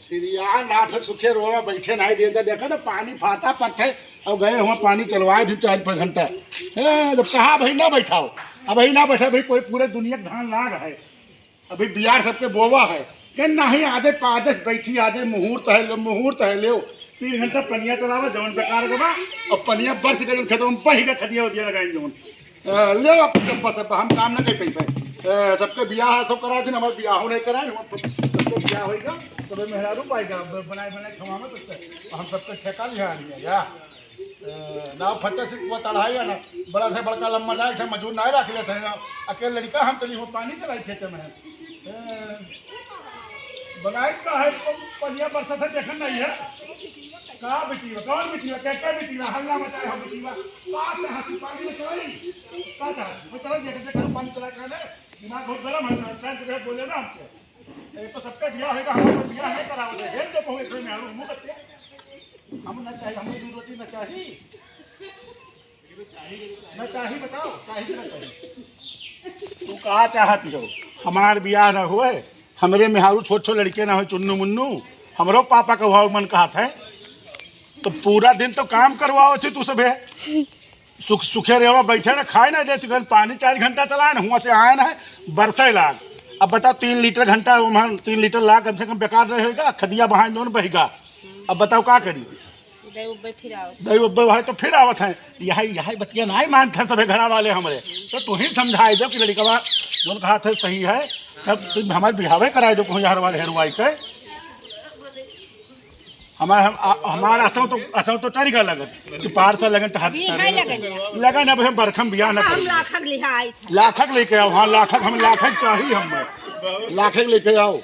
सिरिया नाथ सुखे रोवा बैठे नहीं देता देखा तो पानी फाटा पत्थे और गए वहाँ पानी चलवाए थे 4-5 घंटा। जब कहा भाई ना बैठाओ, अब भाई ना बैठा भाई कोई पूरे दुनिया धान लाग है, अभी बिहार सबके बोवा है कि नहीं आधे पादस बैठी आधे मुहूर्त है ले 3 घंटा पनिया चलावा जवन बेकार गवा और पनिया बरस के खेतों पही का खदिया उदिया लगाए जवन ले बस हम काम ना कर पाए। सबके बियाह सब करा दिन हमारे बियाह नहीं कराए सबको बियाह होगा तो मेहरारू पाएगा बनाए खवाना सकते हम सबके ठेका लिया लिया ना फटे से वो चढ़ाई ना बड़ा से बड़का लम्बा जाए मजूर नहीं रख लेते हैं अकेले लड़का हम चली हो पानी चलाई खेते में बनाई का है पनिया बरसा था देखन नहीं है का बेटी कौन बेटी क्या बेटी हल्ला मचाए हम बेटी पांच हाथी पानी में चलाई पांच हाथी वो चला देखे पानी चला कर दिमाग बहुत गर्म है शांत से बोले ना हमसे तो सबका बियाह है हमारा बियाह नहीं कराओगे हेल देखो एक में आलू मुंह करते हम ना चाहिए हमें दूध रोटी ना चाहिए ना चाहिए बताओ चाहिए ना चाहिए तू कहा चाहती हो हमार बियाह ना हुए हमरे मेहारू छोट छोट लड़के ना हो चुन्नू मुन्नू हमरो पापा का हुआ मन कहा था तो पूरा दिन तो काम करवाओ थी तू सब सुखे रेवा बैठे ना खाए ना देते पानी 4 घंटा चलाए ना हुआ से आए ना है बरसे लाग अब बताओ 3 लीटर घंटा 3 लीटर लाग कम से कम बेकार रहेगा खदिया बहाए दोनों बहेगा अब बताओ क्या करी दही उब्बे भाई तो फिर आवत है यही बतिया नहीं मानते हैं सभी घर वाले हमारे तो तू ही समझाए दो कि लड़का दोनों कहा था सही है सब तुम हमारे बिहावे कराए दो हर वाले हेरुआई के हमारा असो तो तरीका लगत कि पार से लगन लगन अब हम बरखम बियाह न कर लाखक लेके आओ हाँ लाखक हम लाखक चाहिए हम लाखक लेके आओ